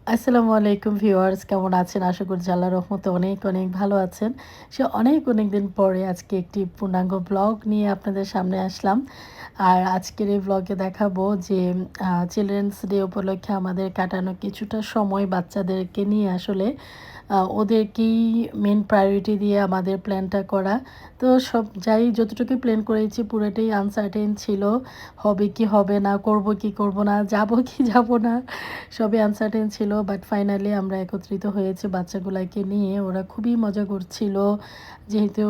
আসসালামু আলাইকুম ভিউয়ার্স, কেমন আছেন? আশা করছি আল্লাহর রহমতে অনেক, অনেক ভালো আছেন। অনেক দিন পরে আজকে একটি পূর্ণাঙ্গ ব্লগ নিয়ে আপনাদের সামনে আসলাম। আর আজকের এই ব্লগে দেখাবো যে চিলড্রেন্স ডে উপলক্ষে আমাদের কাটানো কিছুটা সময় বাচ্চাদেরকে নিয়ে আসলে ওদেরকেই মেন প্রায়োরিটি দিয়ে আমাদের প্ল্যানটা করা। তো যতটুকু প্ল্যান করেছি পুরোটাই আনসার্টেন ছিল। হবে কি হবে না, করব কি করব না, যাব কি যাব না, সবই আনসার্টেন ছিল। বাট ফাইনালি আমরা একত্রিত হয়েছি বাচ্চাগুলাকে নিয়ে। ওরা খুবই মজা করছিল। যেহেতু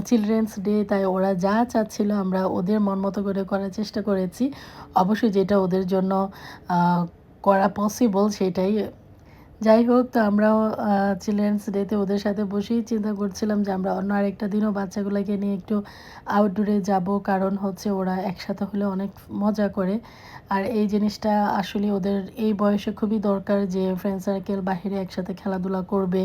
চিলড্রেন্স ডে, তাই ওরা যা চাচ্ছিল আমরা ওদের মন মতো করে করার চেষ্টা করেছি। অবশ্যই যেটা ওদের জন্য করা পসিবল সেটাই। যাই হোক, তো আমরাও চিলড্রেন্স ডেতে ওদের সাথে বসেই চিন্তা করছিলাম যে আমরা অন্য আরেকটা দিনও বাচ্চাগুলোকে নিয়ে একটু আউটডোরে যাব। কারণ হচ্ছে ওরা একসাথে হলে অনেক মজা করে। আর এই জিনিসটা আসলে ওদের এই বয়সে খুবই দরকার যে ফ্রেন্ড সার্কেল বাহিরে একসাথে খেলাধুলা করবে,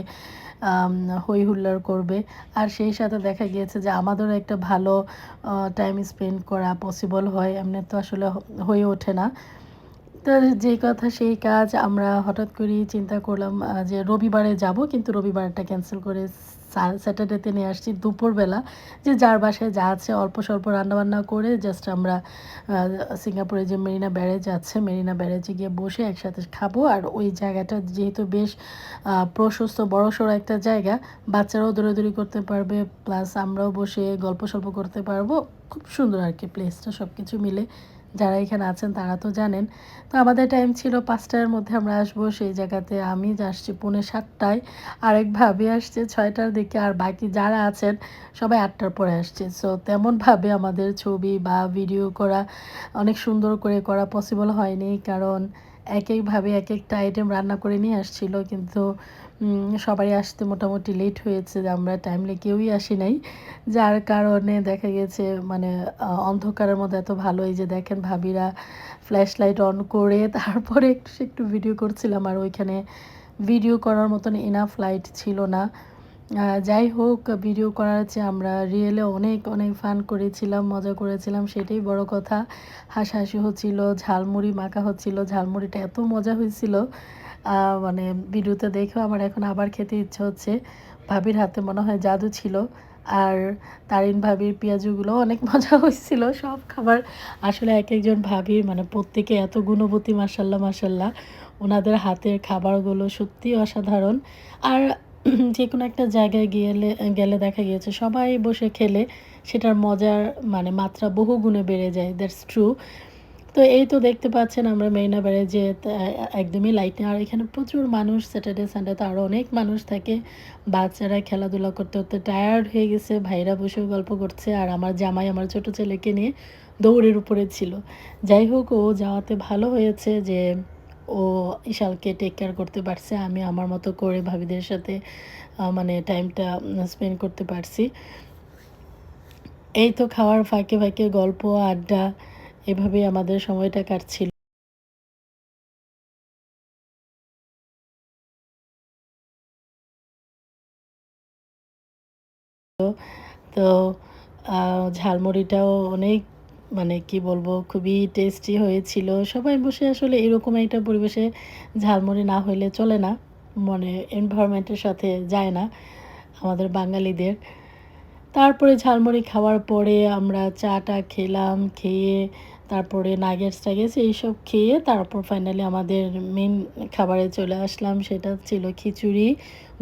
আম হৈ হুল্লোড় করবে। আর সেই সাথে দেখা গিয়েছে যে আমাদেরও একটা ভালো টাইম স্পেন্ড করা পসিবল হয়। এমনি তো আসলে হয়ে ওঠে না। তো যেই কথা সেই কাজ। আমরা হঠাৎ করেই চিন্তা করলাম যে রবিবারে যাব, কিন্তু রবিবারটা ক্যান্সেল করে স্যাটারডেতে নিয়ে আসছি দুপুরবেলা। যে যার বাসায় যা আছে অল্প স্বল্প রান্নাবান্না করে জাস্ট আমরা সিঙ্গাপুরে যে মেরিনা ব্যারেজ আছে, মেরিনা ব্যারেজে গিয়ে বসে একসাথে খাবো। আর ওই জায়গাটা যেহেতু বেশ প্রশস্ত বড়সড় একটা জায়গা, বাচ্চারাও দৌড়াদৌড়ি করতে পারবে, প্লাস আমরাও বসে গল্প সল্প করতে পারবো। খুব সুন্দর আর কি প্লেসটা, সব কিছু মিলে। যারা এখানে আছেন তারা তো জানেন। তো আমাদের টাইম ছিল ৫টার মধ্যে আমরা আসবো সেই জায়গাতে। আমি আসছি পৌনে ৭টায়, আরেক ভাবি আসছে ৬টার দিকে, আর বাকি যারা আছেন সবাই ৮টার পরে আসছে। সো তেমনভাবে আমাদের ছবি বা ভিডিও করা অনেক সুন্দর করে করা পসিবল হয়নি, কারণ একভাবে একেকটা আইটেম রান্না করে নিয়ে আসছিল। কিন্তু সবারই আসতে মোটামুটি লেট হয়েছে, আমরা টাইমলি কেউই আসি নাই। যার কারণে দেখা গেছে মানে অন্ধকারের মধ্যে এত ভালো, এই যে দেখেন ভাবিরা ফ্ল্যাশ লাইট অন করে তারপরে একটু ভিডিও করছিলাম। আর ওইখানে ভিডিও করার মতন এনাফ লাইট ছিল না। যাই হোক, ভিডিও করার চেয়ে আমরা রিয়েলে অনেক অনেক ফান করেছিলাম, মজা করেছিলাম, সেটাই বড় কথা। হাসাহাসি হচ্ছিল, ঝালমুড়ি মাখা হচ্ছিল। ঝালমুড়িটা এত মজা হয়েছিল, মানে ভিডিওতে দেখেও আমার এখন আবার খেতে ইচ্ছে হচ্ছে। ভাবির হাতে মনে হয় জাদু ছিল। আর তারিন ভাবির পেঁয়াজুগুলো অনেক মজা হয়েছিল। সব খাবার আসলে একেকজন ভাবির মানে প্রত্যেকে এত গুণবতী, মাশাআল্লাহ মাশাআল্লাহ। ওনাদের হাতের খাবারগুলো সত্যিই অসাধারণ। আর যেকোনো একটা জায়গায় গেলে দেখা গিয়েছে সবাই বসে খেলে সেটার মজার মানে মাত্রা বহুগুণে বেড়ে যায়। That's true. তো এই তো দেখতে পাচ্ছেন আমরা মেরিনা ব্যারেজে একদমই লাইট নেই। আর এখানে প্রচুর মানুষ, স্যাটারডে সানডে তো আরও অনেক মানুষ থাকে। বাচ্চারা খেলাধুলা করতে করতে টায়ার্ড হয়ে গেছে, ভাইরা বসেও গল্প করছে। আর আমার জামাই আমার ছোট ছেলেকে নিয়ে দৌড়ের উপরে ছিল। যাই হোক, ও যাওয়াতে ভালো হয়েছে যে ও ইশালকে টেক কেয়ার করতে পারছে। আমি আমার মতো করে ভাবিদের সাথে মানে টাইমটা স্পেন্ড করতে পারছি। এই তো খাওয়ার ফাঁকে ফাঁকে গল্প, আড্ডা, এভাবেই আমাদের সময়টা কাটছিল। তো আ ঝালমুড়িটাও অনেক মানে কি বলবো, খুবই টেস্টি হয়েছিল। সবাই বসে আসলে এরকম একটা পরিবেশে ঝালমুড়ি না হইলে চলে না। মানে এনভায়রনমেন্ট এর সাথে যায় না আমাদের বাঙালিদের। তারপরে ঝালমুড়ি খাওয়ার পরে আমরা চা-টা খেলাম। খেয়ে তারপরে নাগেটস-টাগেটস এইসব খেয়ে তারপর ফাইনালি আমাদের মেইন খাবারে চলে আসলাম। সেটা ছিল খিচুড়ি,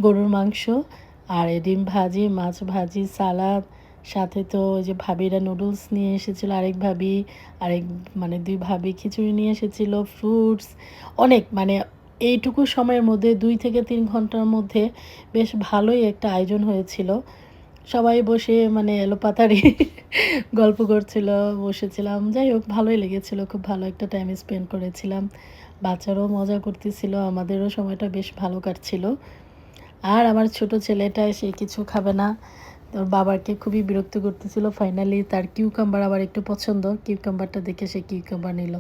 গরুর মাংস আর ডিম ভাজি, মাছ ভাজি, সালাদ। সাথে তো ওই যে ভাবিরা নুডলস নিয়ে এসেছিল, আরেক ভাবি, আরেক মানে ২ ভাবি খিচুড়ি নিয়ে এসেছিল, ফ্রুটস অনেক মানে এইটুকু সময়ের মধ্যে ২ থেকে ৩ ঘন্টার মধ্যে বেশ ভালোই একটা আয়োজন হয়েছিল। সবাই বসে মানে এলোপাতাড়ি গল্প করছিল, বসেছিলাম। যাই হোক, ভালোই লেগেছিল। খুব ভালো একটা টাইম স্পেন্ড করেছিলাম। বাচ্চারাও মজা করতেছিল, আমাদেরও সময়টা বেশ ভালো কাটছিল। আর আমার ছোট ছেলেটা সে কিছু খাবে না। ওর বাবাকে খুবই বিরক্ত করতেছিল। ফাইনালি তার কিউকাম্বার আবার একটু পছন্দ। কিউকাম্বারটা দেখে সে কিউকাম্বার নিল।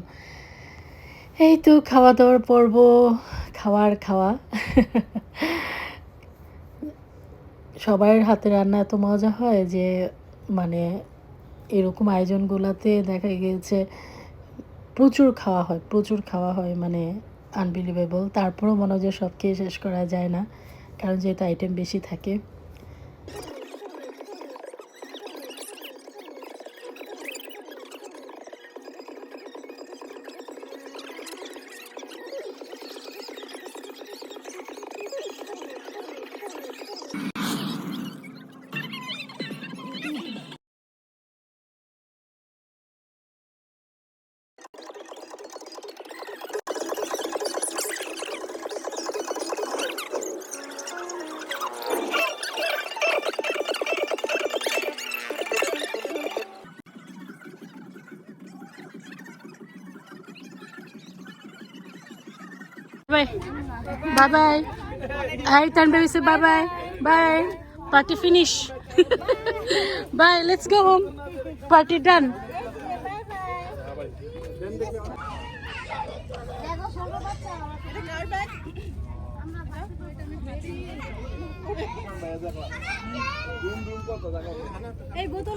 এই তো খাওয়া-দাওয়ার পর্ব, খাওয়া আর খাওয়া। সবার হাতে রান্না এত মজা হয় যে মানে এরকম আয়োজনগুলাতে দেখা গিয়েছে প্রচুর খাওয়া হয়, প্রচুর খাওয়া হয়। মানে আনবিলিভেবল। তারপরেও মনে হয় যে সব খেয়ে শেষ করা যায় না, কারণ যেহেতু আইটেম বেশি থাকে। Bye. Bye bye. Hi, Tanbaby, say bye bye. Bye. Party finish. Bye. Let's go home. Party done. Bye bye.